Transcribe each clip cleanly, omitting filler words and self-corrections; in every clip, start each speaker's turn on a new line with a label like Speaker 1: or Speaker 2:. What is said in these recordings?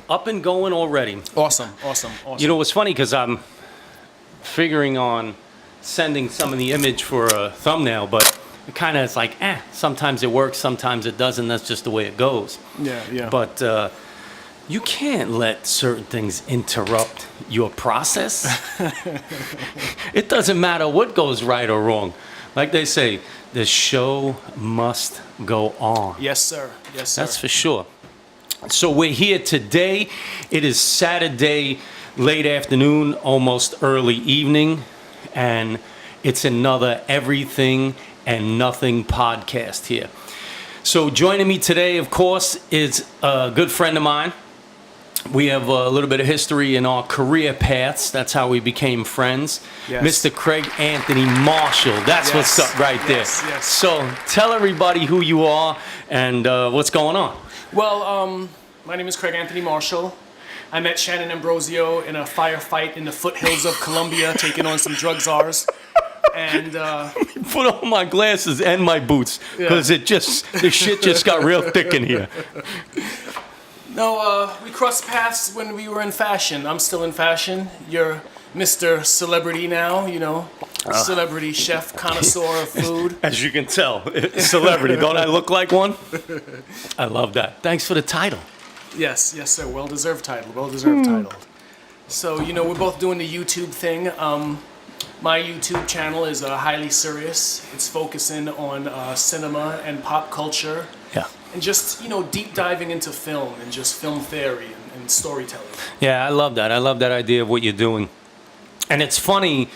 Speaker 1: Up and going already.
Speaker 2: Awesome.
Speaker 1: You know, it's funny because I'm figuring on sending some of the image for a thumbnail, but it kind of is like, sometimes it works, sometimes it doesn't. That's just the way it goes.
Speaker 2: Yeah.
Speaker 1: But you can't let certain things interrupt your process. It doesn't matter what goes right or wrong. Like they say, the show must go on.
Speaker 2: Yes, sir.
Speaker 1: That's for sure. So we're here today. It is Saturday, late afternoon, almost early evening, and it's another Everything and Nothing podcast here. So joining me today, of course, is a good friend of mine. We have a little bit of history in our career paths. That's how we became friends.
Speaker 2: Yes.
Speaker 1: Mr. Craig Anthony Marshall. That's what's up right there.
Speaker 2: Yes.
Speaker 1: So tell everybody who you are and what's going on.
Speaker 2: Well, my name is Craig Anthony Marshall. I met Shannon Ambrosio in a firefight in the foothills of Colombia, taking on some drug czars. And
Speaker 1: Put on my glasses and my boots because the shit just got real thick in here.
Speaker 2: No, we crossed paths when we were in fashion. I'm still in fashion. You're Mr. Celebrity now, you know, celebrity chef, connoisseur of food.
Speaker 1: As you can tell, celebrity. Don't I look like one? I love that. Thanks for the title.
Speaker 2: Yes, sir. Well-deserved title. So, you know, we're both doing the YouTube thing. My YouTube channel is highly serious. It's focusing on cinema and pop culture.
Speaker 1: Yeah.
Speaker 2: And just, you know, deep diving into film and just film theory and storytelling.
Speaker 1: Yeah, I love that. I love that idea of what you're doing. And it's funny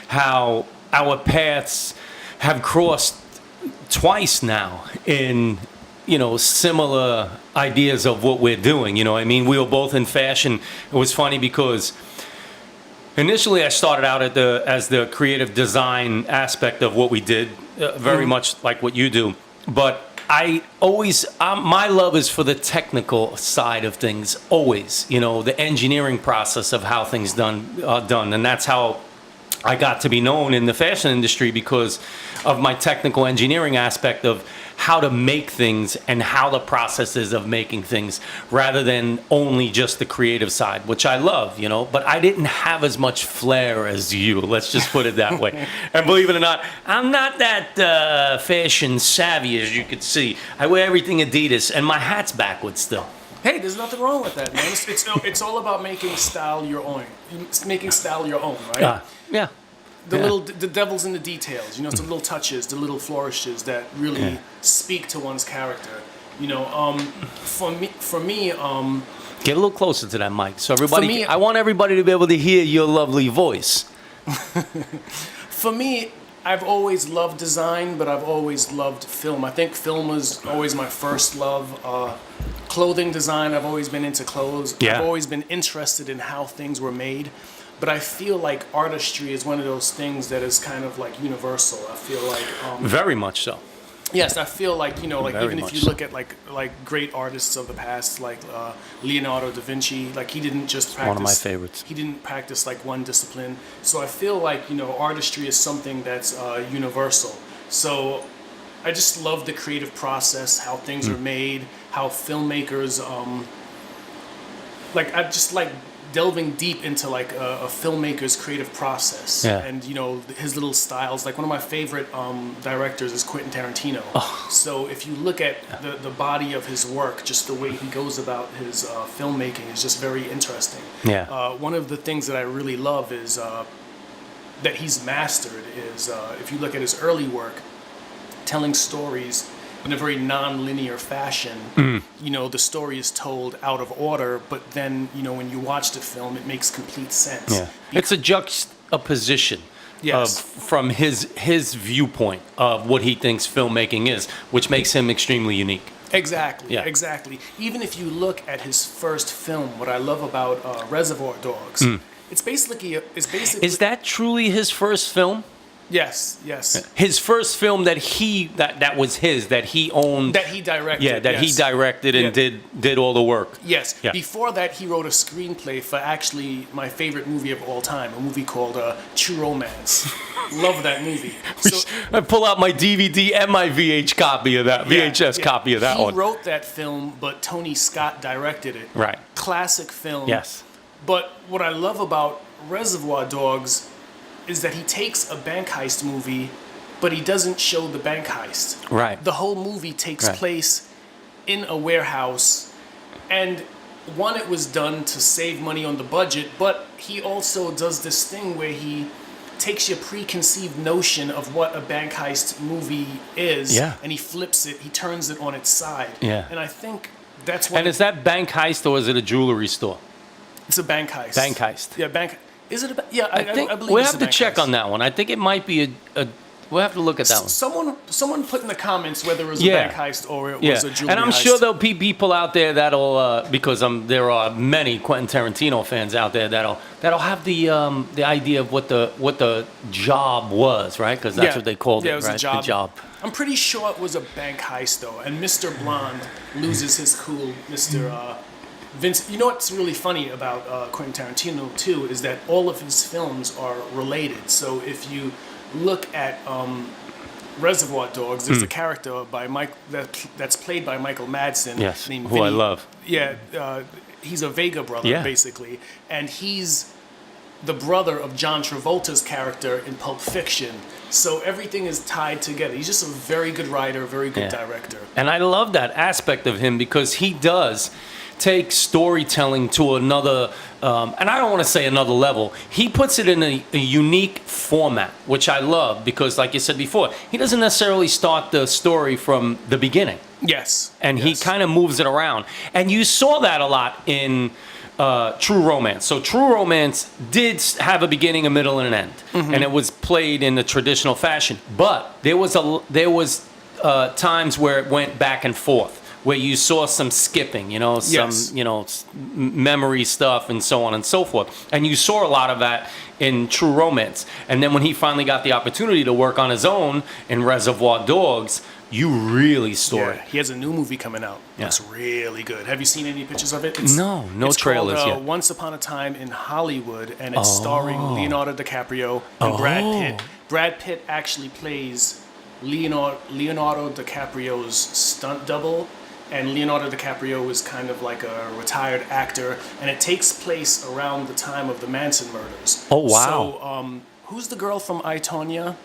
Speaker 1: how our paths have crossed twice now in, you know, similar ideas of what we're doing. You know, I mean, we were both in fashion. It was funny because initially I started out as the creative design aspect of what we did, very much like what you do. But my love is for the technical side of things, always, you know, the engineering process of how things are done. And that's how I got to be known in the fashion industry, because of my technical engineering aspect of how to make things and how the process is of making things, rather than only just the creative side, which I love, you know, but I didn't have as much flair as you. Let's just put it that way. And believe it or not, I'm not that fashion savvy, as you could see. I wear everything Adidas, and my hat's backwards still.
Speaker 2: Hey, there's nothing wrong with that, man. It's all about making style your own. Making style your own, right?
Speaker 1: Yeah.
Speaker 2: The devil's in the details, you know, some little touches, the little flourishes that really speak to one's character. You know, for me,
Speaker 1: get a little closer to that mic, so everybody. I want everybody to be able to hear your lovely voice.
Speaker 2: For me, I've always loved design, but I've always loved film. I think film was always my first love. Clothing design, I've always been into clothes.
Speaker 1: Yeah.
Speaker 2: I've always been interested in how things were made. But I feel like artistry is one of those things that is kind of like universal. I feel like
Speaker 1: very much so.
Speaker 2: Yes, I feel like, you know, like
Speaker 1: Very
Speaker 2: even if
Speaker 1: much
Speaker 2: you
Speaker 1: so.
Speaker 2: look at like great artists of the past, like Leonardo da Vinci, like he didn't just practice.
Speaker 1: One of my favorites.
Speaker 2: He didn't practice like one discipline. So I feel like, you know, artistry is something that's universal. So I just love the creative process, how things are made, how filmmakers I just like delving deep into like a filmmaker's creative process, and you know his little styles. Like one of my favorite directors is Quentin Tarantino. So if you look at the body of his work, just the way he goes about his filmmaking is just very interesting. One of the things that I really love is that he's mastered is if you look at his early work, telling stories in a very non-linear fashion. You know, the story is told out of order, but then, you know, when you watch the film, it makes complete sense.
Speaker 1: It's a juxtaposition from his viewpoint of what he thinks filmmaking is, which makes him extremely unique.
Speaker 2: Exactly. Even if you look at his first film, what I love about Reservoir Dogs, it's basically... Is
Speaker 1: that truly his first film?
Speaker 2: Yes.
Speaker 1: His first film that was his, that he owned.
Speaker 2: That he directed.
Speaker 1: Yeah, that he directed and did all the work.
Speaker 2: Yes. Yeah. Before that, he wrote a screenplay for actually my favorite movie of all time, a movie called True Romance. Love that movie. So,
Speaker 1: I pull out my DVD and my VHS copy of that one.
Speaker 2: He wrote that film, but Tony Scott directed it.
Speaker 1: Right.
Speaker 2: classic film.
Speaker 1: Yes.
Speaker 2: But what I love about Reservoir Dogs is that he takes a bank heist movie, but he doesn't show the bank heist.
Speaker 1: Right.
Speaker 2: The whole movie takes place in a warehouse, and one, it was done to save money on the budget, but he also does this thing where he takes your preconceived notion of what a bank heist movie is, and he flips it, he turns it on its side.
Speaker 1: Yeah.
Speaker 2: And I think that's what...
Speaker 1: And is that bank heist or is it a jewelry store?
Speaker 2: It's a bank heist.
Speaker 1: Bank heist.
Speaker 2: Yeah, bank... Is it a... Yeah, I believe
Speaker 1: we'll
Speaker 2: it's a bank heist.
Speaker 1: have to check on that one. I think it might be a we'll have to look at that one.
Speaker 2: Someone put in the comments whether it was a bank heist or it was a jewelry heist.
Speaker 1: And I'm sure there'll be people out there that'll because there are many Quentin Tarantino fans out there that'll have the idea of what the job was, right? Because that's what they called it,
Speaker 2: was
Speaker 1: right?
Speaker 2: The
Speaker 1: job.
Speaker 2: I'm pretty sure it was a bank heist though, and Mr. Blonde loses his cool, Mr. Vince. You know what's really funny about Quentin Tarantino too is that all of his films are related. So if you look at Reservoir Dogs, there's a character by Mike that's played by Michael Madsen.
Speaker 1: Yes,
Speaker 2: named
Speaker 1: who
Speaker 2: Vinny.
Speaker 1: I love.
Speaker 2: Yeah, he's a Vega brother, basically. And he's the brother of John Travolta's character in Pulp Fiction. So everything is tied together. He's just a very good writer, very good director.
Speaker 1: And I love that aspect of him because he does take storytelling to another, and I don't want to say another level. He puts it in a unique format, which I love because, like you said before, he doesn't necessarily start the story from the beginning.
Speaker 2: Yes.
Speaker 1: And he kind of moves it around. And you saw that a lot in True Romance. So True Romance did have a beginning, a middle, and an end. And it was played in the traditional fashion. But there was times where it went back and forth, where you saw some skipping, memory stuff and so on and so forth. And you saw a lot of that in True Romance. And then when he finally got the opportunity to work on his own in Reservoir Dogs, you really saw it.
Speaker 2: He has a new movie coming out. It's really good. Have you seen any pictures of it?
Speaker 1: No trailers
Speaker 2: called,
Speaker 1: yet.
Speaker 2: Once Upon a Time in Hollywood, and it's starring Leonardo DiCaprio and Brad Pitt. Brad Pitt actually plays Leonardo DiCaprio's stunt double, and Leonardo DiCaprio is kind of like a retired actor, and it takes place around the time of the Manson murders.
Speaker 1: Oh, wow.
Speaker 2: So, who's the girl from I, Tonya?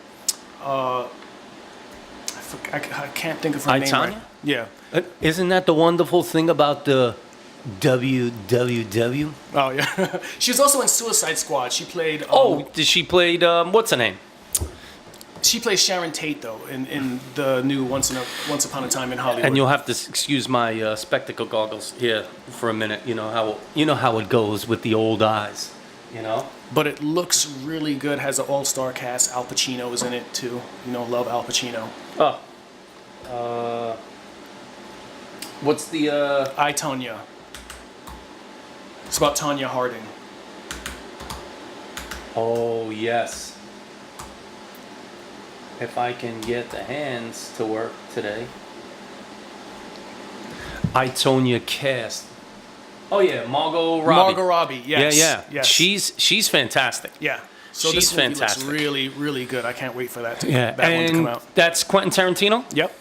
Speaker 2: I can't think of her name right. Yeah.
Speaker 1: Isn't that the wonderful thing about the WWW?
Speaker 2: Oh, yeah. She was also in Suicide Squad. She played...
Speaker 1: she played... what's her name?
Speaker 2: She plays Sharon Tate, though, in the new Once Upon a Time in Hollywood.
Speaker 1: And you'll have to excuse my spectacle goggles here for a minute. You know how it goes with the old eyes,
Speaker 2: But it looks really good. Has an all-star cast. Al Pacino is in it, too. Love Al Pacino.
Speaker 1: What's the...
Speaker 2: I, Tonya. It's about Tonya Harding.
Speaker 1: Oh, yes. If I can get the hands to work today. I, Tonya cast. Oh, yeah, Margot Robbie.
Speaker 2: Margot Robbie, yes.
Speaker 1: Yeah.
Speaker 2: Yes.
Speaker 1: She's fantastic.
Speaker 2: Yeah. So
Speaker 1: she's
Speaker 2: this movie
Speaker 1: fantastic.
Speaker 2: looks really, really good. I can't wait for that one to come out.
Speaker 1: That's Quentin Tarantino?
Speaker 2: Yep.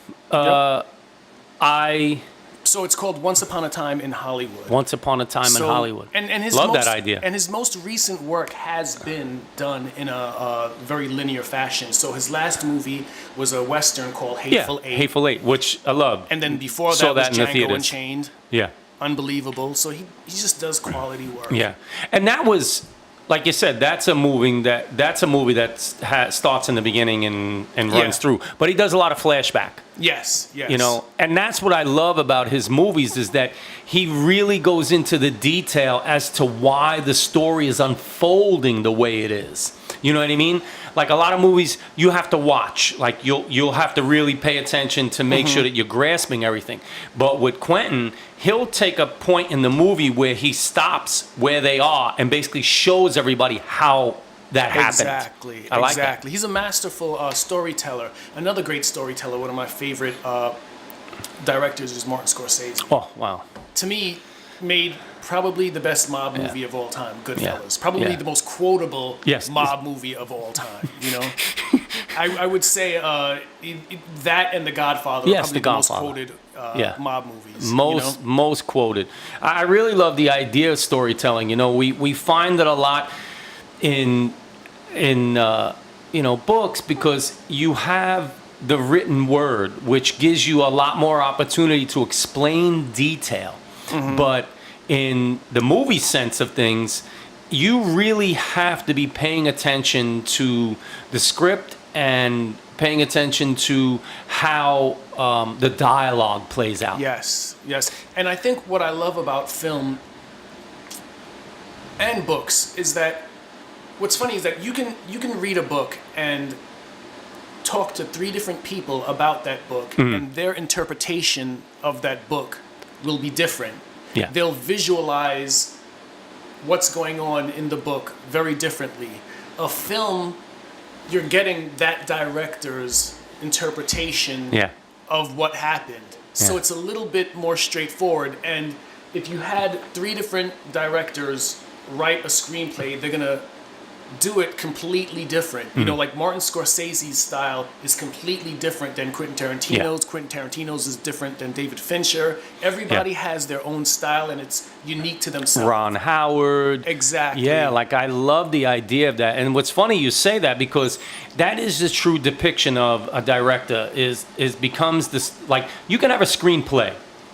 Speaker 2: So it's called Once Upon a Time in Hollywood.
Speaker 1: Once Upon a Time in Hollywood.
Speaker 2: And
Speaker 1: Love that idea.
Speaker 2: And his most recent work has been done in a very linear fashion. So his last movie was a Western called Hateful Eight.
Speaker 1: Hateful Eight, which I love.
Speaker 2: And then before that was Django Unchained.
Speaker 1: Yeah.
Speaker 2: Unbelievable. So he just does quality work.
Speaker 1: Yeah. And that was... Like you said, that's a movie that starts in the beginning and runs through. But he does a lot of flashback.
Speaker 2: Yes.
Speaker 1: And that's what I love about his movies is that he really goes into the detail as to why the story is unfolding the way it is. You know what I mean? Like a lot of movies, you have to watch. Like you'll have to really pay attention to make sure that you're grasping everything. But with Quentin, he'll take a point in the movie where he stops where they are and basically shows everybody how that happened.
Speaker 2: Exactly. He's a masterful storyteller. Another great storyteller, one of my favorite directors is Martin Scorsese.
Speaker 1: Oh, wow.
Speaker 2: To me, made probably the best mob movie of all time, Goodfellas. Probably the most quotable mob movie of all time, I would say that and The Godfather
Speaker 1: Yes,
Speaker 2: are
Speaker 1: The
Speaker 2: probably the most
Speaker 1: Godfather.
Speaker 2: quoted mob movies.
Speaker 1: Most quoted. I really love the idea of storytelling. We find it a lot in books, because you have the written word, which gives you a lot more opportunity to explain detail. But in the movie sense of things, you really have to be paying attention to the script and paying attention to how the dialogue plays out.
Speaker 2: Yes. And I think what I love about film and books is that what's funny is that you can read a book and talk to 3 different people about that book, and their interpretation of that book will be different.
Speaker 1: Yeah.
Speaker 2: They'll visualize what's going on in the book very differently. A film, you're getting that director's interpretation of what happened. So it's a little bit more straightforward. And if you had 3 different directors write a screenplay, they're gonna do it completely different. Like Martin Scorsese's style is completely different than Quentin Tarantino's. Quentin Tarantino's is different than David Fincher. Everybody has their own style, and it's unique to themselves.
Speaker 1: Ron Howard.
Speaker 2: Exactly.
Speaker 1: Yeah, like I love the idea of that. And what's funny you say that, because that is the true depiction of a director is becomes this, like, you can have a screenplay,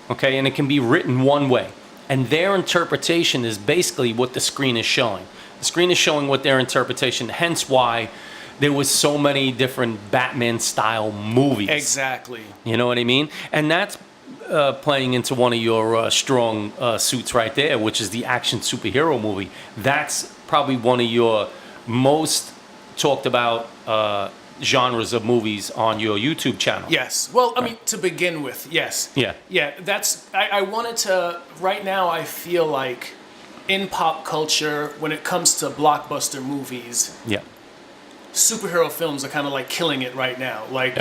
Speaker 1: okay, and it can be written one way, and their interpretation is basically what the screen is showing. The screen is showing what their interpretation, hence why there was so many different Batman-style movies.
Speaker 2: Exactly.
Speaker 1: You know what I mean? And that's playing into one of your strong suits right there, which is the action superhero movie. That's probably one of your most talked about genres of movies on your YouTube channel.
Speaker 2: Yes. Well, I mean, to begin with, yes.
Speaker 1: Yeah.
Speaker 2: Yeah, I wanted to, right now I feel like in pop culture, when it comes to blockbuster movies, superhero films are kind of like killing it right now. Like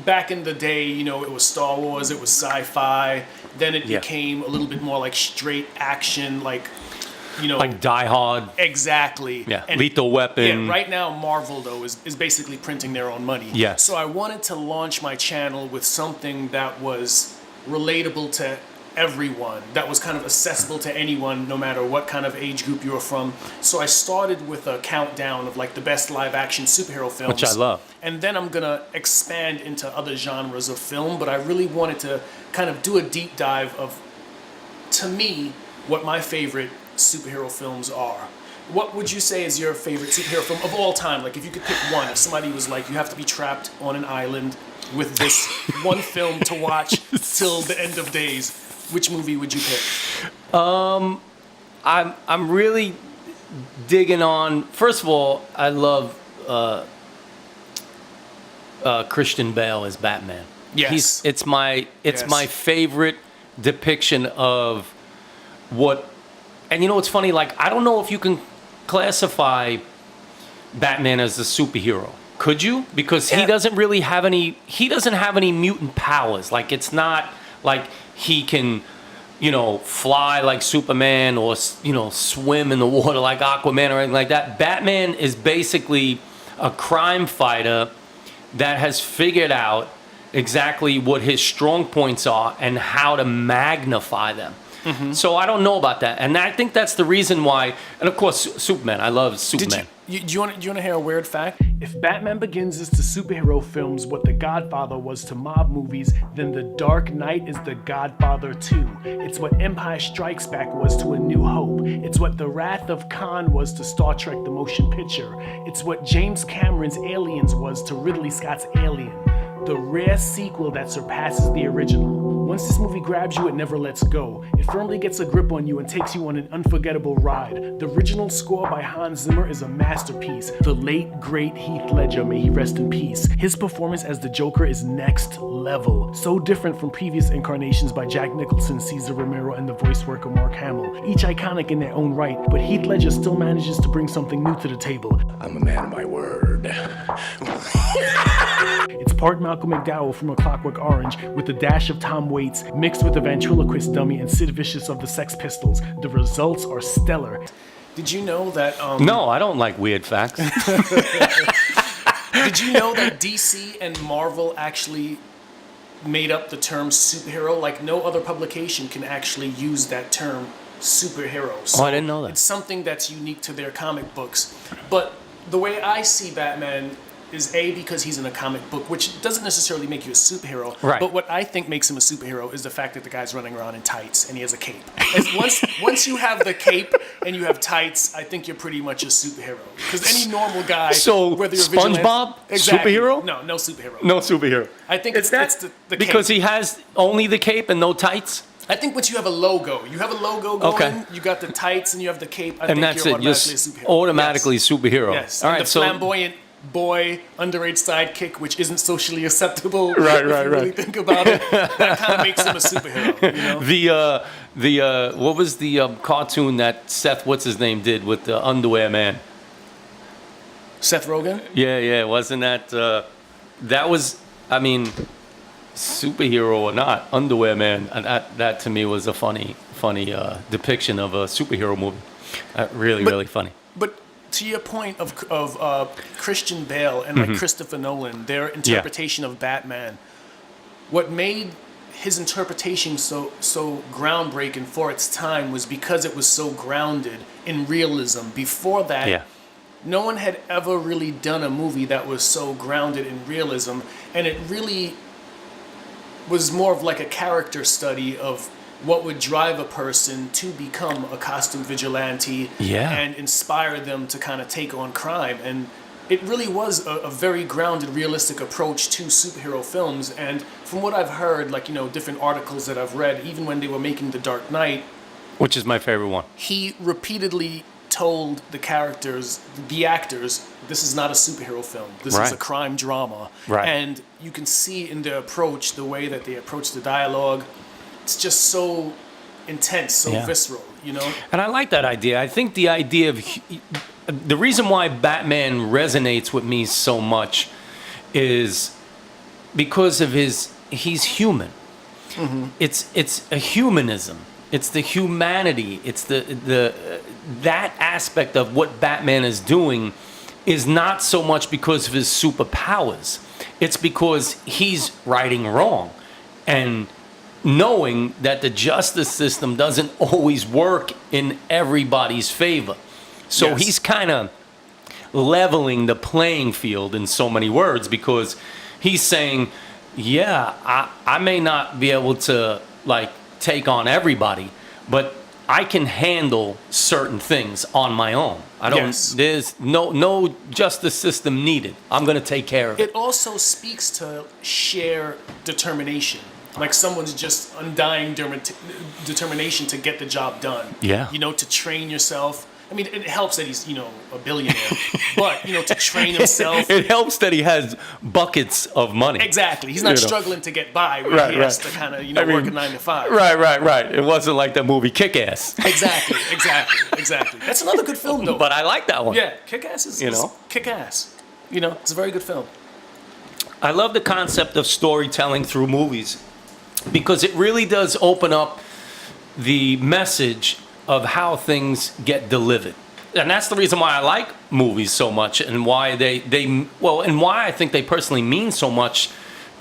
Speaker 2: back in the day, it was Star Wars, it was sci-fi. Then it became a little bit more like straight action, like
Speaker 1: Die Hard.
Speaker 2: Exactly.
Speaker 1: Yeah. And Lethal Weapon.
Speaker 2: Yeah. Right now, Marvel though is basically printing their own money.
Speaker 1: Yes.
Speaker 2: So I wanted to launch my channel with something that was relatable to everyone, that was kind of accessible to anyone, no matter what kind of age group you were from. So I started with a countdown of like the best live action superhero films,
Speaker 1: which I love.
Speaker 2: And then I'm gonna expand into other genres of film, but I really wanted to kind of do a deep dive of, to me, what my favorite superhero films are. What would you say is your favorite superhero film of all time? Like if you could pick one, if somebody was like, you have to be trapped on an island with this one film to watch till the end of days, which movie would you pick?
Speaker 1: I'm really digging on. First of all, I love Christian Bale as Batman.
Speaker 2: Yes,
Speaker 1: it's my favorite depiction of what. And what's funny? Like I don't know if you can classify Batman as a superhero. Could you? Because he doesn't really have any. He doesn't have any mutant powers. Like it's not like he can, fly like Superman or, swim in the water like Aquaman or anything like that. Batman is basically a crime fighter that has figured out exactly what his strong points are and how to magnify them. Mm-hmm. So I don't know about that. And I think that's the reason why, and of course, Superman. I love Superman.
Speaker 2: Do you want to hear a weird fact? If Batman Begins is to superhero films what The Godfather was to mob movies, then The Dark Knight is The Godfather 2. It's what Empire Strikes Back was to A New Hope. It's what The Wrath of Khan was to Star Trek the Motion Picture. It's what James Cameron's Aliens was to Ridley Scott's Alien. The rare sequel that surpasses the original. Once this movie grabs you, it never lets go. It firmly gets a grip on you and takes you on an unforgettable ride. The original score by Hans Zimmer is a masterpiece. The late, great Heath Ledger, may he rest in peace. His performance as the Joker is next level. So different from previous incarnations by Jack Nicholson, Cesar Romero, and the voice worker Mark Hamill. Each iconic in their own right, but Heath Ledger still manages to bring something new to the table.
Speaker 3: I'm a man of my word.
Speaker 2: It's part Malcolm McDowell from A Clockwork Orange with a dash of Tom Waits mixed with a ventriloquist dummy and Sid Vicious of the Sex Pistols. The results are stellar. Did you know that...
Speaker 1: No, I don't like weird facts.
Speaker 2: Did you know that DC and Marvel actually made up the term superhero? Like no other publication can actually use that term superhero. So
Speaker 1: I didn't know that.
Speaker 2: It's something that's unique to their comic books. But the way I see Batman is because he's in a comic book, which doesn't necessarily make you a superhero.
Speaker 1: Right.
Speaker 2: But what I think makes him a superhero is the fact that the guy's running around in tights and he has a cape. And once you have the cape and you have tights, I think you're pretty much a superhero. Because any normal guy,
Speaker 1: So
Speaker 2: whether you're
Speaker 1: SpongeBob,
Speaker 2: exactly.
Speaker 1: superhero?
Speaker 2: No superhero.
Speaker 1: No superhero.
Speaker 2: I think it's the cape.
Speaker 1: Because he has only the cape and no tights?
Speaker 2: I think once you have a logo going,
Speaker 1: Okay.
Speaker 2: you got the tights and you have the cape, I
Speaker 1: And
Speaker 2: think
Speaker 1: that's
Speaker 2: you're
Speaker 1: it. You're
Speaker 2: automatically a superhero.
Speaker 1: automatically
Speaker 2: Yes.
Speaker 1: superhero.
Speaker 2: Yes.
Speaker 1: All
Speaker 2: And
Speaker 1: right.
Speaker 2: the
Speaker 1: So
Speaker 2: flamboyant boy, underage sidekick, which isn't socially acceptable.
Speaker 1: Right,
Speaker 2: if you really
Speaker 1: right.
Speaker 2: think about it, that kind of makes him a superhero. You know?
Speaker 1: the what was the cartoon that Seth what's his name did with the underwear man?
Speaker 2: Seth Rogen.
Speaker 1: Yeah. Wasn't that that was? I mean, superhero or not, underwear man. And that to me was a funny depiction of a superhero movie. Really funny.
Speaker 2: But to your point of Christian Bale and like Christopher Nolan, their interpretation of Batman, what made his interpretation so groundbreaking for its time was because it was so grounded in realism. Before that, no one had ever really done a movie that was so grounded in realism, and it really was more of like a character study of what would drive a person to become a costume vigilante and inspire them to kind of take on crime. And it really was a very grounded, realistic approach to superhero films. And from what I've heard, like, different articles that I've read, even when they were making The Dark Knight,
Speaker 1: which is my favorite one,
Speaker 2: he repeatedly told the actors, this is not a superhero film. This is a crime drama.
Speaker 1: Right.
Speaker 2: And you can see in their approach, the way that they approach the dialogue, it's just so intense, so visceral,
Speaker 1: And I like that idea. I think the idea of the reason why Batman resonates with me so much is because of he's human. Mm-hmm. It's a humanism. It's the humanity. It's that aspect of what Batman is doing is not so much because of his superpowers. It's because he's righting wrong and knowing that the justice system doesn't always work in everybody's favor. So he's kind of leveling the playing field in so many words, because he's saying, I may not be able to take on everybody, but I can handle certain things on my own. There's no justice system needed. I'm going to take care of it.
Speaker 2: It also speaks to sheer determination. Like someone's just undying determination to get the job done.
Speaker 1: Yeah.
Speaker 2: To train yourself. I mean, it helps that he's, a billionaire. But, to train himself.
Speaker 1: It helps that he has buckets of money.
Speaker 2: Exactly. He's not struggling to get by where he has to kind of, work a 9 to 5.
Speaker 1: Right. It wasn't like that movie Kick-Ass.
Speaker 2: Exactly. That's another good film, though.
Speaker 1: But I like that one.
Speaker 2: Yeah, Kick-Ass is Kick-Ass. It's a very good film.
Speaker 1: I love the concept of storytelling through movies, because it really does open up the message of how things get delivered. And that's the reason why I like movies so much, and why and why I think they personally mean so much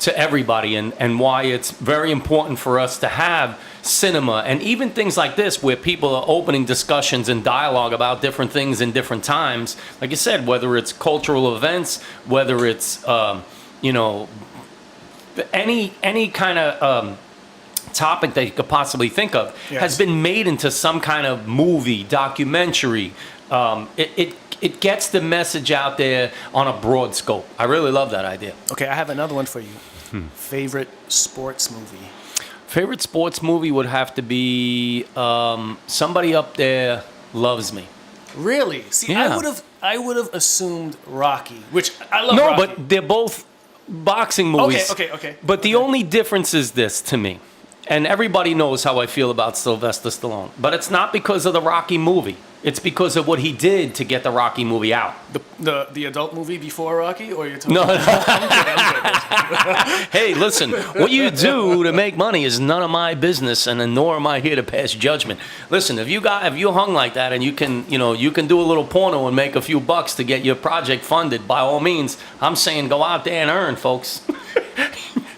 Speaker 1: to everybody, and why it's very important for us to have cinema and even things like this where people are opening discussions and dialogue about different things in different times. Like you said, whether it's cultural events, whether it's any kind of topic that you could possibly think of has been made into some kind of movie, documentary. It gets the message out there on a broad scope. I really love that idea.
Speaker 2: Okay, I have another one for you. Favorite sports movie?
Speaker 1: Favorite sports movie would have to be Somebody Up There Loves Me.
Speaker 2: Really? See,
Speaker 1: Yeah.
Speaker 2: I would have assumed Rocky, which I love Rocky.
Speaker 1: No, but they're both boxing movies.
Speaker 2: Okay.
Speaker 1: But the only difference is this to me, and everybody knows how I feel about Sylvester Stallone, but it's not because of the Rocky movie. It's because of what he did to get the Rocky movie out.
Speaker 2: The adult movie before Rocky, or you're talking?
Speaker 1: No.
Speaker 2: I'm kidding.
Speaker 1: Hey, listen, what you do to make money is none of my business, and nor am I here to pass judgment. Listen, if you hung like that and you can do a little porno and make a few bucks to get your project funded, by all means, I'm saying go out there and earn, folks.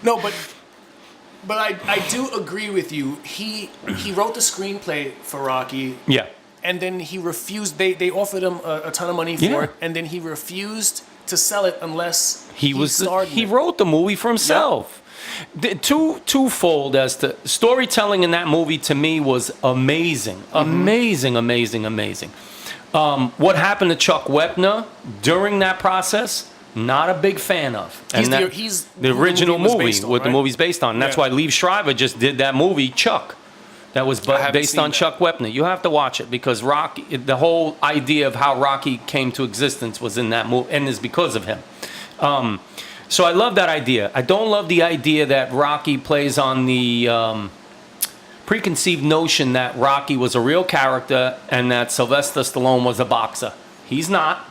Speaker 2: No, but I do agree with you. He wrote the screenplay for Rocky.
Speaker 1: Yeah.
Speaker 2: And then he refused. They offered him a ton of money for it, and then he refused to sell it unless he
Speaker 1: wrote the movie for himself. Yeah. Twofold as to storytelling in that movie to me was amazing, amazing. What happened to Chuck Wepner during that process? Not a big fan of. And
Speaker 2: he's
Speaker 1: the original movie
Speaker 2: the
Speaker 1: movie's based on. And that's why Liev Schreiber just did that movie, Chuck. That was based on Chuck Wepner. You have to watch it because Rocky, the whole idea of how Rocky came to existence was in that movie, and is because of him. So I love that idea. I don't love the idea that Rocky plays on the preconceived notion that Rocky was a real character and that Sylvester Stallone was a boxer. He's not,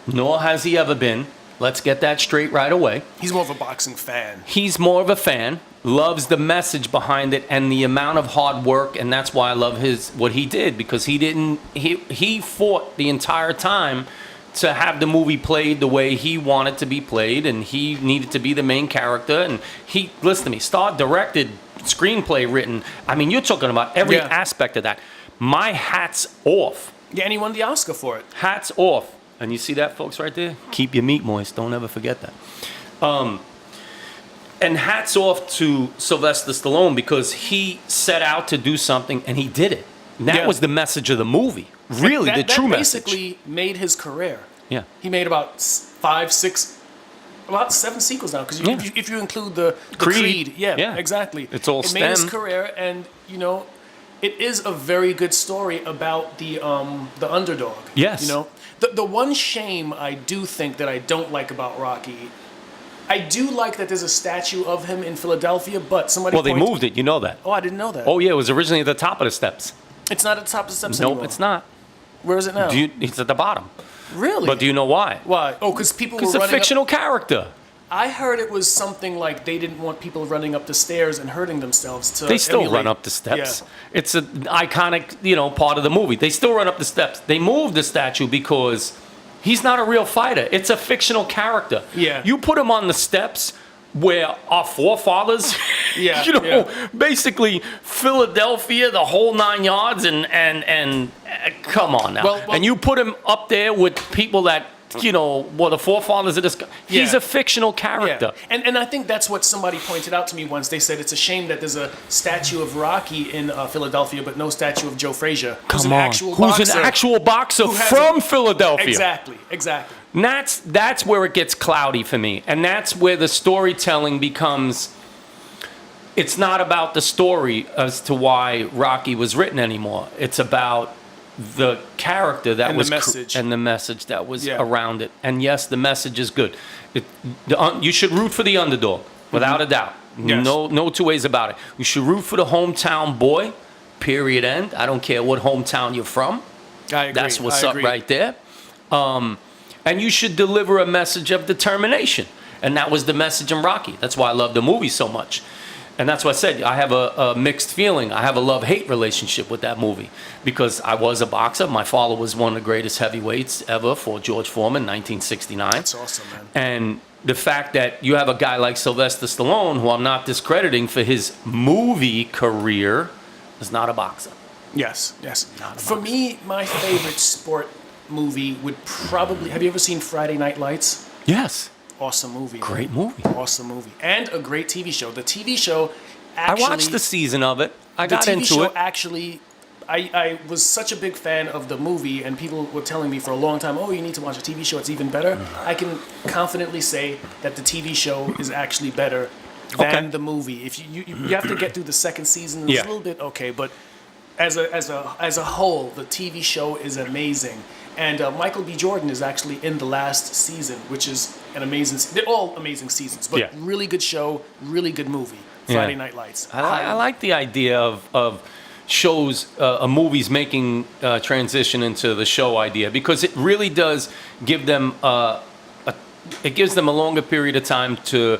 Speaker 1: nor has he ever been. Let's get that straight right away.
Speaker 2: He's more of a boxing fan.
Speaker 1: He's more of a fan, loves the message behind it and the amount of hard work, and that's why I love what he did, because he fought the entire time to have the movie played the way he wanted to be played, and he needed to be the main character, and he, listen to me, starred, directed, screenplay written. I mean, you're talking about every aspect of that. My hat's off.
Speaker 2: Yeah, and he won the Oscar for it.
Speaker 1: Hats off. And you see that, folks, right there? Keep your meat moist. Don't ever forget that. And hats off to Sylvester Stallone, because he set out to do something and he did it. And that was the message of the movie. Really, the true message.
Speaker 2: That basically made his career.
Speaker 1: Yeah.
Speaker 2: He made about 7 sequels now, because if you include the Creed. Yeah, exactly.
Speaker 1: It's all
Speaker 2: It made his career, and it is a very good story about the underdog.
Speaker 1: Yes.
Speaker 2: The one shame I do think that I don't like about Rocky, I do like that there's a statue of him in Philadelphia, but somebody
Speaker 1: they moved it. You know that.
Speaker 2: Oh, I didn't know that.
Speaker 1: Oh, yeah. It was originally at the top of the steps.
Speaker 2: It's not at the top of the steps anymore.
Speaker 1: Nope, it's not.
Speaker 2: Where is it now?
Speaker 1: It's at the bottom.
Speaker 2: Really?
Speaker 1: But do you know why?
Speaker 2: Why? Oh, because people were running
Speaker 1: It's a fictional character.
Speaker 2: I heard it was something like they didn't want people running up the stairs and hurting themselves.
Speaker 1: They still run up the steps. Yeah. It's an iconic, part of the movie. They still run up the steps. They moved the statue because he's not a real fighter. It's a fictional character.
Speaker 2: Yeah.
Speaker 1: You put him on the steps where our forefathers, basically Philadelphia, the whole 9 yards, and come on now. Well, and you put him up there with people that, the forefathers of this guy. He's a fictional character.
Speaker 2: Yeah. And I think that's what somebody pointed out to me once. They said it's a shame that there's a statue of Rocky in Philadelphia, but no statue of Joe Frazier.
Speaker 1: Who's an actual boxer from Philadelphia.
Speaker 2: Exactly.
Speaker 1: And that's where it gets cloudy for me. And that's where the storytelling becomes, it's not about the story as to why Rocky was written anymore. It's about the character that was and the message that was around it. And yes, the message is good. You should root for the underdog, without a doubt. Yes. No two ways about it. You should root for the hometown boy, period, end. I don't care what hometown you're from.
Speaker 2: I agree.
Speaker 1: That's what's up right there. And you should deliver a message of determination. And that was the message in Rocky. That's why I love the movie so much. And that's why I said I have a mixed feeling. I have a love-hate relationship with that movie, because I was a boxer. My father was one of the greatest heavyweights ever for George Foreman, 1969.
Speaker 2: That's awesome, man.
Speaker 1: And the fact that you have a guy like Sylvester Stallone, who I'm not discrediting for his movie career, is not a boxer.
Speaker 2: Yes. For me, my favorite sport movie would probably... Have you ever seen Friday Night Lights?
Speaker 1: Yes.
Speaker 2: Awesome movie.
Speaker 1: Great movie.
Speaker 2: Awesome movie. And a great TV show. The TV show actually...
Speaker 1: I watched the season of it. I got into it.
Speaker 2: The TV show actually... I was such a big fan of the movie, and people were telling me for a long time, you need to watch a TV show, it's even better. I can confidently say that the TV show is actually better than the movie. If you have to get through the second season, it's a little bit okay, but as a whole, the TV show is amazing. And Michael B. Jordan is actually in the last season, which is an amazing... They're all amazing seasons, but really good show, really good movie. Friday Night Lights.
Speaker 1: I like the idea of shows a movie's making transition into the show idea, because it really does give them it gives them a longer period of time to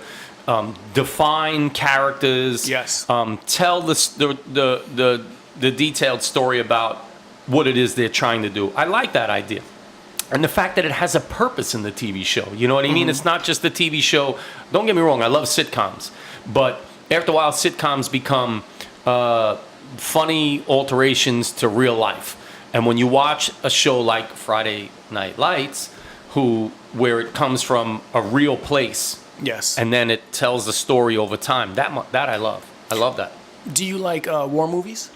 Speaker 1: define characters.
Speaker 2: Yes.
Speaker 1: Tell the detailed story about what it is they're trying to do. I like that idea. And the fact that it has a purpose in the TV show. You know what I mean? It's not just the TV show. Don't get me wrong, I love sitcoms. But after a while, sitcoms become funny alterations to real life. And when you watch a show like Friday Night Lights, where it comes from a real place,
Speaker 2: Yes.
Speaker 1: and then it tells the story over time, that I love. I love that.
Speaker 2: Do you like war movies?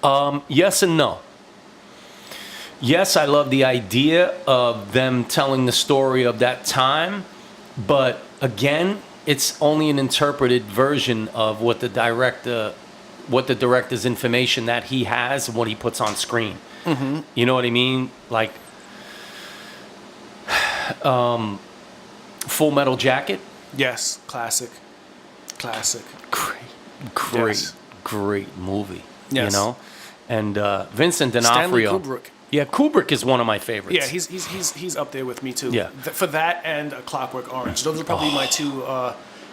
Speaker 1: Yes and no. Yes, I love the idea of them telling the story of that time, but again, it's only an interpreted version of what the director's information that he has and what he puts on screen. Mm-hmm. You know what I mean? Like Full Metal Jacket.
Speaker 2: Yes, classic.
Speaker 1: Great movie.
Speaker 2: Yes.
Speaker 1: You know, and Vincent
Speaker 2: Stanley
Speaker 1: D'Onofrio.
Speaker 2: Kubrick.
Speaker 1: Yeah, Kubrick is one of my favorites.
Speaker 2: Yeah, he's up there with me too.
Speaker 1: Yeah.
Speaker 2: For that and A Clockwork Orange, those are probably my two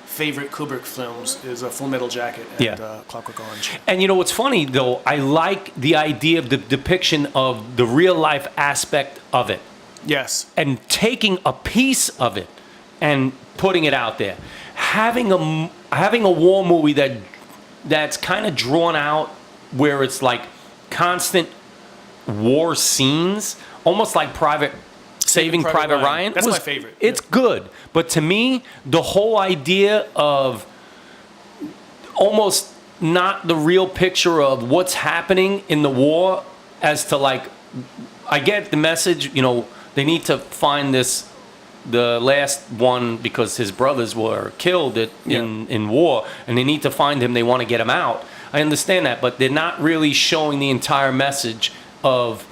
Speaker 2: favorite Kubrick films. Is a Full Metal Jacket and Clockwork Orange.
Speaker 1: And you know what's funny though? I like the idea of the depiction of the real life aspect of it,
Speaker 2: Yes.
Speaker 1: and taking a piece of it and putting it out there. Having a war movie that's kind of drawn out, where it's like constant war scenes, almost like Saving Private Ryan.
Speaker 2: That's my favorite.
Speaker 1: It's good, but to me, the whole idea of almost not the real picture of what's happening in the war, as to like, I get the message, you know, they need to find the last one because his brothers were killed in war, and they need to find him. They want to get him out. I understand that, but they're not really showing the entire message of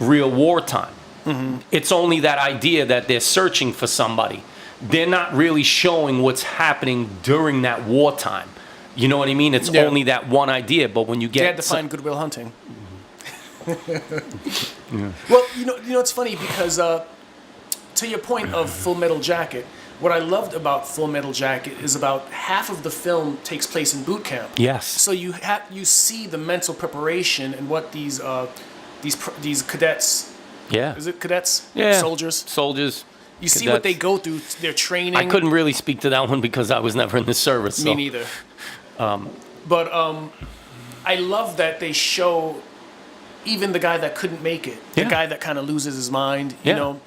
Speaker 1: real wartime. Mm-hmm. It's only that idea that they're searching for somebody. They're not really showing what's happening during that wartime. You know what I mean? It's only that one idea. But when you get,
Speaker 2: they had to find Good Will Hunting. Well, you know, it's funny because to your point of Full Metal Jacket, what I loved about Full Metal Jacket is about half of the film takes place in boot camp.
Speaker 1: Yes.
Speaker 2: So you see the mental preparation and what these cadets.
Speaker 1: Yeah.
Speaker 2: Is it cadets?
Speaker 1: Yeah.
Speaker 2: Soldiers. You see what they go through. Their training.
Speaker 1: I couldn't really speak to that one because I was never in the service.
Speaker 2: Me neither. But I love that they show even the guy that couldn't make it, the guy that kind of loses his mind. You know,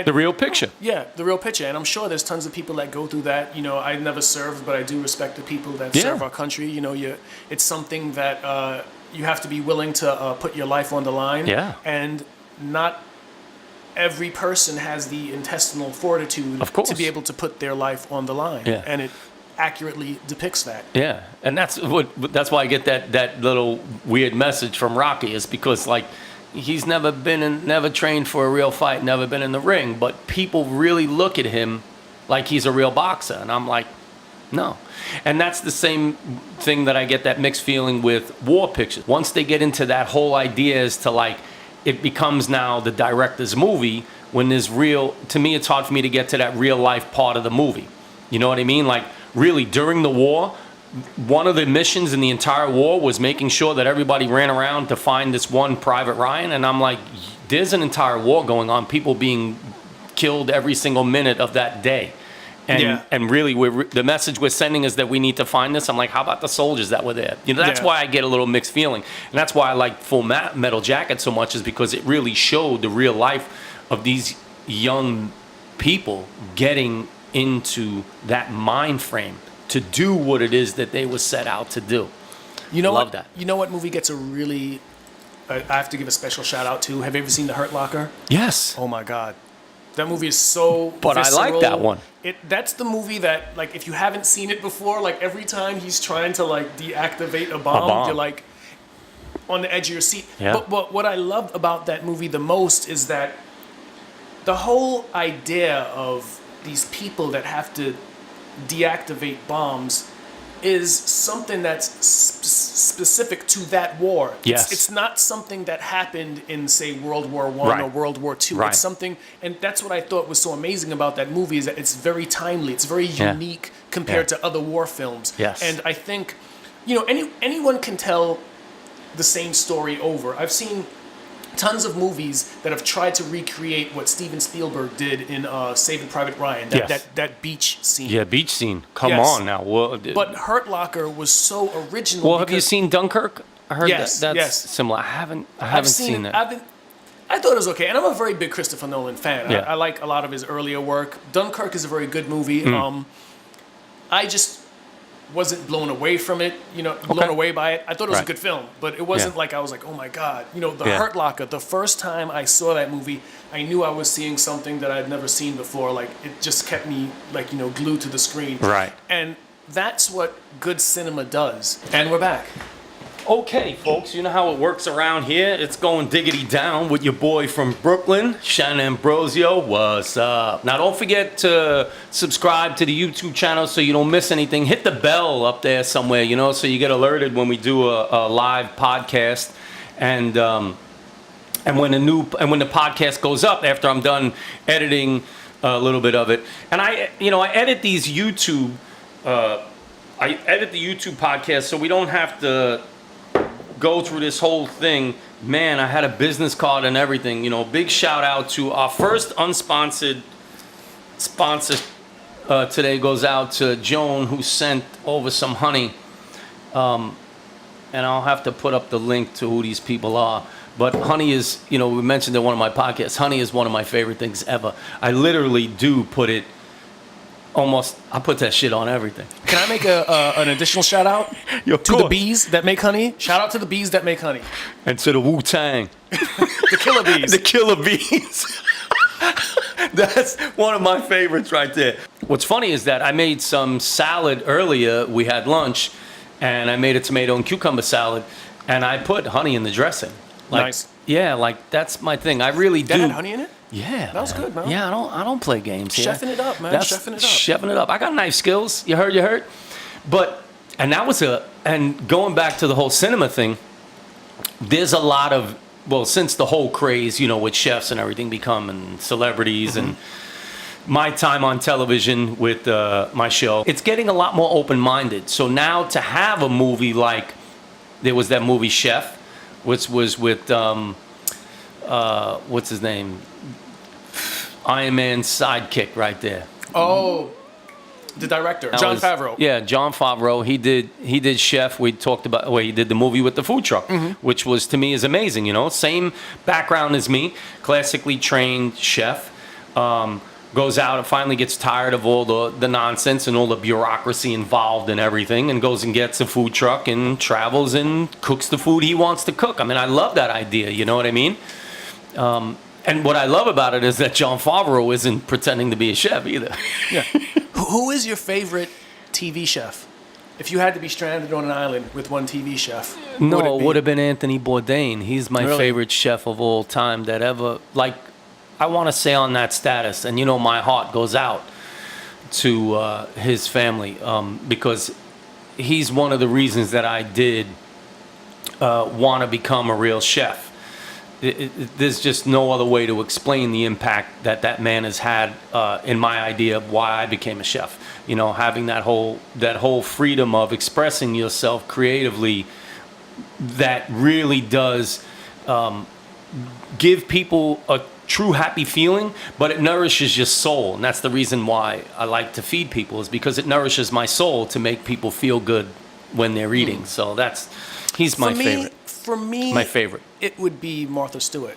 Speaker 2: the
Speaker 1: real picture.
Speaker 2: Yeah, the real picture. And I'm sure there's tons of people that go through that. You know, I never served, but I do respect the people that serve our country. You know, it's something that you have to be willing to put your life on the line.
Speaker 1: Yeah.
Speaker 2: And not every person has the intestinal fortitude to be able to put their life on the line.
Speaker 1: Yeah.
Speaker 2: And it accurately depicts that.
Speaker 1: Yeah, and that's why I get that little weird message from Rocky, is because like he's never trained for a real fight, never been in the ring, but people really look at him like he's a real boxer, and I'm like, no. And that's the same thing that I get that mixed feeling with war pictures. Once they get into that whole idea as to like, it becomes now the director's movie, when there's to me it's hard for me to get to that real life part of the movie. You know what I mean? Like, really, during the war, one of the missions in the entire war was making sure that everybody ran around to find this one Private Ryan. And I'm like, there's an entire war going on, people being killed every single minute of that day. And really, the message we're sending is that we need to find this. I'm like, how about the soldiers that were there? You know, that's why I get a little mixed feeling. And that's why I like Full Metal Jacket so much, is because it really showed the real life of these young people getting into that mind frame to do what it is that they were set out to do.
Speaker 2: You know
Speaker 1: Love
Speaker 2: what?
Speaker 1: that.
Speaker 2: You know what movie gets a really... I have to give a special shout out to. Have you ever seen The Hurt Locker?
Speaker 1: Yes.
Speaker 2: Oh my God. That movie is so
Speaker 1: But
Speaker 2: visceral.
Speaker 1: I like that one.
Speaker 2: That's the movie that, like, if you haven't seen it before, like, every time he's trying to, like, deactivate a bomb, you're, like, on the edge of your seat.
Speaker 1: Yeah.
Speaker 2: But what I loved about that movie the most is that the whole idea of these people that have to deactivate bombs is something that's specific to that war.
Speaker 1: Yes.
Speaker 2: It's not something that happened in, say, World War I or World War II.
Speaker 1: Right.
Speaker 2: It's something, and that's what I thought was so amazing about that movie, is that it's very timely. It's very unique compared to other war films.
Speaker 1: Yes.
Speaker 2: And I think, anyone can tell the same story over. I've seen tons of movies that have tried to recreate what Steven Spielberg did in Saving Private Ryan, that beach scene.
Speaker 1: Yeah, beach scene. Come on now. Well,
Speaker 2: but Hurt Locker was so original.
Speaker 1: Well, have you seen Dunkirk? I heard
Speaker 2: Yes,
Speaker 1: that's
Speaker 2: yes.
Speaker 1: similar. I haven't seen that.
Speaker 2: I thought it was okay, and I'm a very big Christopher Nolan fan.
Speaker 1: Yeah.
Speaker 2: I like a lot of his earlier work. Dunkirk is a very good movie. I just wasn't blown away from it, blown away by it. I thought it was a good film, but it wasn't like I was like, oh my God. The Hurt Locker, the first time I saw that movie, I knew I was seeing something that I'd never seen before. Like, it just kept me, glued to the screen.
Speaker 1: Right.
Speaker 2: And that's what good cinema does. And we're back.
Speaker 1: Okay, folks, you know how it works around here. It's going diggity down with your boy from Brooklyn, Shannon Ambrosio. What's up? Now, don't forget to subscribe to the YouTube channel so you don't miss anything. Hit the bell up there somewhere, so you get alerted when we do a live podcast. And when the podcast goes up after I'm done editing a little bit of it. And I edit these YouTube. I edit the YouTube podcast so we don't have to go through this whole thing. Man, I had a business card and everything. Big shout out to our first unsponsored sponsor today goes out to Joan, who sent over some honey. And I'll have to put up the link to who these people are. But honey is, we mentioned in one of my podcasts, honey is one of my favorite things ever. I literally do put it I put that shit on everything.
Speaker 2: Can I make an additional shout out to the bees that make honey? Shout out to the bees that make honey.
Speaker 1: And to the Wu-Tang.
Speaker 2: The killer bees.
Speaker 1: The killer bees. That's one of my favorites right there. What's funny is that I made some salad earlier. We had lunch, and I made a tomato and cucumber salad, and I put honey in the dressing.
Speaker 2: Nice.
Speaker 1: Yeah, that's my thing. I really do.
Speaker 2: That had honey in it?
Speaker 1: Yeah,
Speaker 2: that was good, man.
Speaker 1: Yeah, I don't play games here.
Speaker 2: Chefing it up, man.
Speaker 1: Chefing it up. I got knife skills. You heard. But and going back to the whole cinema thing, there's a lot of, since the whole craze, with chefs and everything becoming celebrities and my time on television with my show, it's getting a lot more open-minded. So now to have a movie like, there was that movie Chef, which was with, what's his name? Iron Man's sidekick right there.
Speaker 2: Oh, the director, Jon Favreau.
Speaker 1: Yeah, Jon Favreau. He did Chef. We talked about, he did the movie with the food truck, which was, to me, is amazing. Same background as me, classically trained chef. Goes out and finally gets tired of all the nonsense and all the bureaucracy involved in everything, and goes and gets a food truck and travels and cooks the food he wants to cook. I mean, I love that idea. You know what I mean? And what I love about it is that Jon Favreau isn't pretending to be a chef either.
Speaker 2: Yeah. Who is your favorite TV chef? If you had to be stranded on an island with one TV chef,
Speaker 1: it would have been Anthony Bourdain. He's my favorite chef of all time that ever, I want to say on that status. And, my heart goes out to his family because he's one of the reasons that I did want to become a real chef. There's just no other way to explain the impact that man has had in my idea of why I became a chef. Having that whole freedom of expressing yourself creatively, that really does give people a true happy feeling, but it nourishes your soul. And that's the reason why I like to feed people, is because it nourishes my soul to make people feel good when they're eating. So he's my favorite.
Speaker 2: For me,
Speaker 1: my favorite.
Speaker 2: It would be Martha Stewart.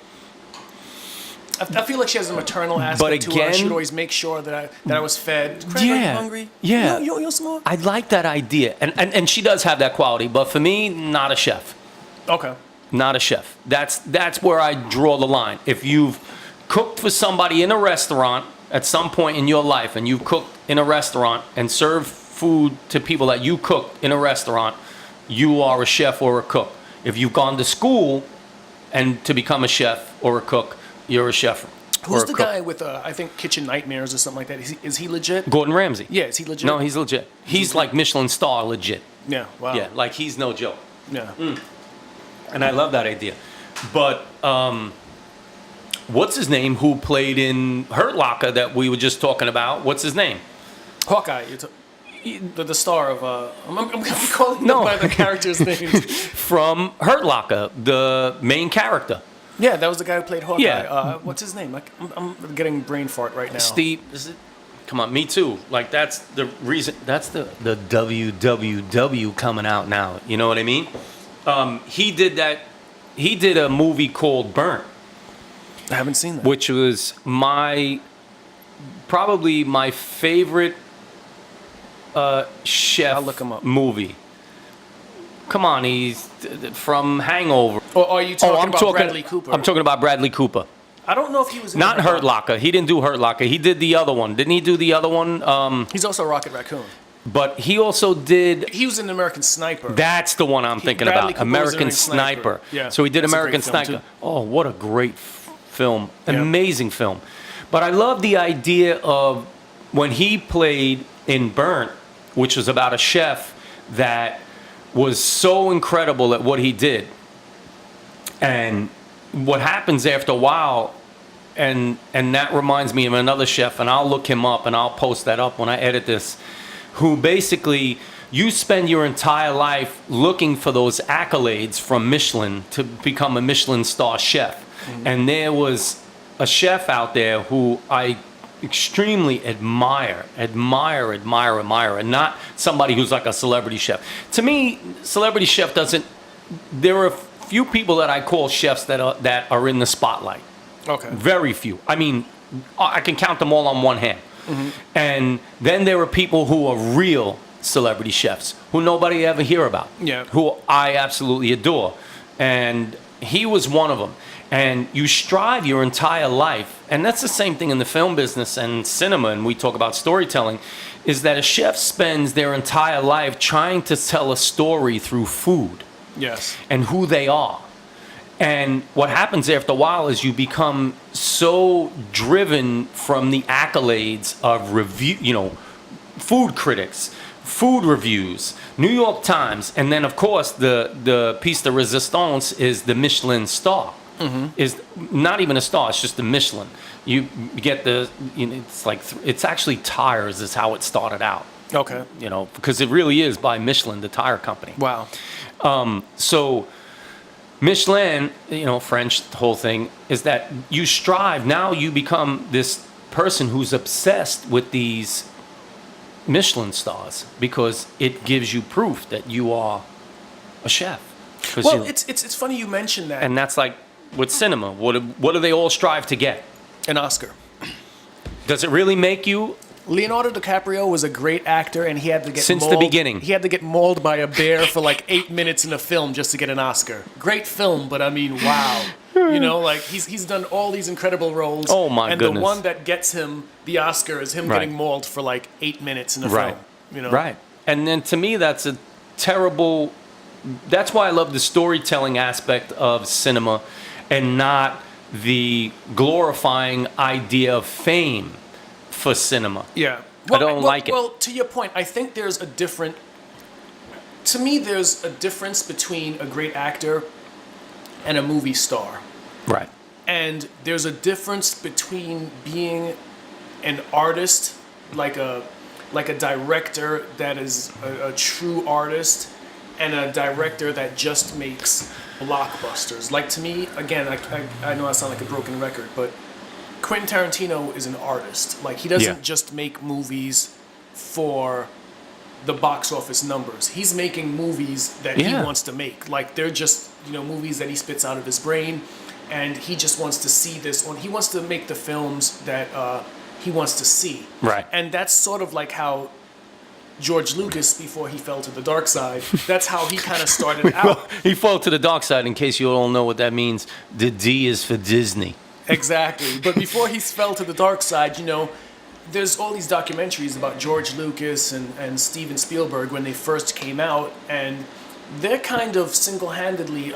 Speaker 2: I feel like she has a maternal aspect to her. She would always make sure that I was fed. Craig, are you hungry?
Speaker 1: Yeah.
Speaker 2: You want some more?
Speaker 1: I like that idea. And she does have that quality. But for me, not a chef.
Speaker 2: Okay.
Speaker 1: Not a chef. That's where I draw the line. If you've cooked for somebody in a restaurant at some point in your life, and you've cooked in a restaurant and served food to people that you cooked in a restaurant, you are a chef or a cook. If you've gone to school and to become a chef or a cook, you're a chef.
Speaker 2: Who's
Speaker 1: or a
Speaker 2: the
Speaker 1: cook.
Speaker 2: guy with, I think, Kitchen Nightmares or something like that? Is he legit?
Speaker 1: Gordon Ramsay.
Speaker 2: Yeah, is he legit?
Speaker 1: No, he's legit. He's like Michelin star legit.
Speaker 2: Yeah, wow.
Speaker 1: Yeah, like he's no joke.
Speaker 2: Yeah.
Speaker 1: And I love that idea. But what's his name who played in Hurt Locker that we were just talking about? What's his name?
Speaker 2: Hawkeye, the star of, I'm calling him by the character's names.
Speaker 1: From Hurt Locker, the main character.
Speaker 2: Yeah, that was the guy who played Hawkeye.
Speaker 1: Yeah.
Speaker 2: What's his name? I'm getting brain fart right now.
Speaker 1: Steve, is it? Come on, me too. Like that's the reason. That's the WWW coming out now. You know what I mean? He did that. He did a movie called Burnt,
Speaker 2: I haven't seen that.
Speaker 1: which was probably my favorite chef
Speaker 2: I'll look him up.
Speaker 1: movie. Come on, he's from Hangover.
Speaker 2: Or are you talking about Bradley Cooper?
Speaker 1: I'm talking about Bradley Cooper.
Speaker 2: I don't know if he was in
Speaker 1: Not Hurt Locker. He didn't do Hurt Locker. He did the other one. Didn't he do the other one?
Speaker 2: He's also Rocket Raccoon.
Speaker 1: But he also did.
Speaker 2: He was in American Sniper.
Speaker 1: That's the one I'm thinking
Speaker 2: Bradley
Speaker 1: about.
Speaker 2: Cooper was
Speaker 1: American
Speaker 2: in
Speaker 1: Sniper.
Speaker 2: Yeah,
Speaker 1: So he did
Speaker 2: that's a
Speaker 1: American
Speaker 2: great film,
Speaker 1: Sniper.
Speaker 2: too.
Speaker 1: Oh, what a great film.
Speaker 2: Yeah.
Speaker 1: Amazing film. But I love the idea of when he played in Burnt, which was about a chef that was so incredible at what he did. And what happens after a while, and that reminds me of another chef, and I'll look him up and I'll post that up when I edit this, who basically you spend your entire life looking for those accolades from Michelin to become a Michelin star chef. Mm-hmm. And there was a chef out there who I extremely admire, and not somebody who's like a celebrity chef. To me, celebrity chef doesn't, there are a few people that I call chefs that are in the spotlight.
Speaker 2: Okay.
Speaker 1: Very few. I mean, I can count them all on one hand. Mm-hmm. And then there are people who are real celebrity chefs who nobody ever hear about.
Speaker 2: Yeah.
Speaker 1: Who I absolutely adore. And he was one of them. And you strive your entire life, and that's the same thing in the film business and cinema, and we talk about storytelling, is that a chef spends their entire life trying to tell a story through food.
Speaker 2: Yes. And
Speaker 1: who they are. And what happens after a while is you become so driven from the accolades of food critics, food reviews, New York Times, and then of course the piece de resistance is the Michelin star. Mm-hmm. Is not even a star; it's just the Michelin. You get it's actually tires is how it started out.
Speaker 2: Okay.
Speaker 1: Because it really is by Michelin, the tire company.
Speaker 2: Wow.
Speaker 1: So Michelin, French, the whole thing is that you strive. Now you become this person who's obsessed with these Michelin stars because it gives you proof that you are a chef.
Speaker 2: Well, it's funny you mentioned that.
Speaker 1: And that's like with cinema. What do they all strive to get?
Speaker 2: An Oscar.
Speaker 1: Does it really make you?
Speaker 2: Leonardo DiCaprio was a great actor, and he had to get
Speaker 1: since the beginning.
Speaker 2: He had to get mauled by a bear for like 8 minutes in a film just to get an Oscar. Great film, but I mean, wow. He's done all these incredible roles.
Speaker 1: Oh my goodness!
Speaker 2: And the one that gets him the Oscar is him getting mauled for like 8 minutes in a film.
Speaker 1: Right. And then to me, that's a terrible. That's why I love the storytelling aspect of cinema, and not the glorifying idea of fame for cinema.
Speaker 2: Yeah.
Speaker 1: I don't like it.
Speaker 2: Well, to your point, I think there's a difference between a great actor and a movie star.
Speaker 1: Right.
Speaker 2: And there's a difference between being an artist, like a director that is a true artist, and a director that just makes blockbusters. Like, to me, again, I know I sound like a broken record, but Quentin Tarantino is an artist. Like, he doesn't just make movies for the box office numbers. He's making movies that he wants to make. Like, they're just, movies that he spits out of his brain, and he just wants to see this on. He wants to make the films that he wants to see.
Speaker 1: Right.
Speaker 2: And that's sort of like how George Lucas, before he fell to the dark side, that's how he kind of started out.
Speaker 1: He fell to the dark side, in case you don't know what that means. The D is for Disney.
Speaker 2: Exactly. But before he fell to the dark side, there's all these documentaries about George Lucas and Steven Spielberg when they first came out, and they're kind of single-handedly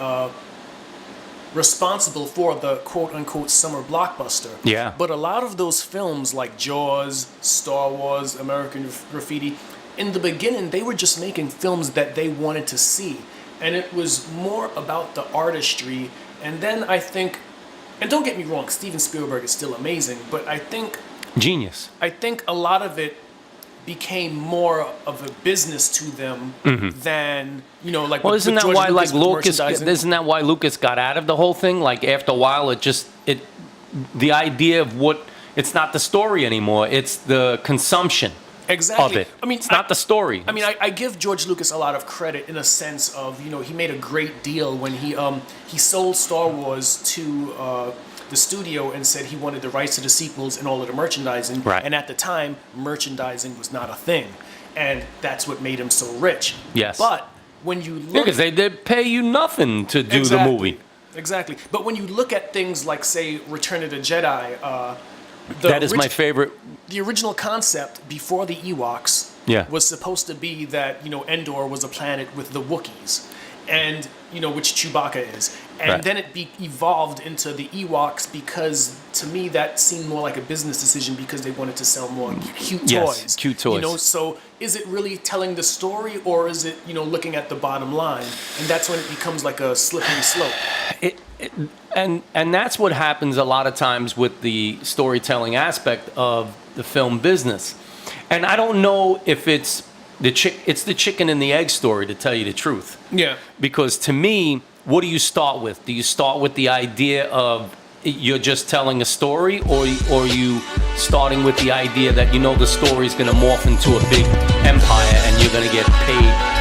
Speaker 2: responsible for the quote-unquote summer blockbuster.
Speaker 1: Yeah.
Speaker 2: But a lot of those films like Jaws, Star Wars, American Graffiti, in the beginning, they were just making films that they wanted to see. And it was more about the artistry. And then I think, and don't get me wrong, Steven Spielberg is still amazing, but I think...
Speaker 1: Genius.
Speaker 2: I think a lot of it became more of a business to them than, like...
Speaker 1: Well,
Speaker 2: with
Speaker 1: isn't that
Speaker 2: George
Speaker 1: why, like,
Speaker 2: Lucas
Speaker 1: isn't that why Lucas got out of the whole thing? Like, after a while, the idea of it's not the story anymore, it's the consumption.
Speaker 2: Exactly.
Speaker 1: Of it.
Speaker 2: I mean,
Speaker 1: it's not the story.
Speaker 2: I mean, I give George Lucas a lot of credit in a sense of, he made a great deal when he sold Star Wars to the studio and said he wanted the rights to the sequels and all of the merchandising.
Speaker 1: Right.
Speaker 2: And at the time, merchandising was not a thing. And that's what made him so rich.
Speaker 1: Yes.
Speaker 2: But when you look...
Speaker 1: Because they pay you nothing to do the movie.
Speaker 2: Exactly. But when you look at things like, say, Return of the Jedi...
Speaker 1: that is my favorite.
Speaker 2: The original concept before the Ewoks was supposed to be that, Endor was a planet with the Wookiees, and, which Chewbacca is. And then it evolved into the Ewoks because, to me, that seemed more like a business decision because they wanted to sell more cute toys.
Speaker 1: Yes, cute toys.
Speaker 2: So is it really telling the story or is it, looking at the bottom line? And that's when it becomes like a slippery slope. And that's what happens a lot of times with the storytelling aspect of the film business. And I don't know if it's the chicken and the egg story, to tell you the truth. Yeah.
Speaker 1: Because to me, what do you start with? Do you start with the idea of you're just telling a story, or are you starting with the idea that the story's going to morph into a big empire and you're going to get paid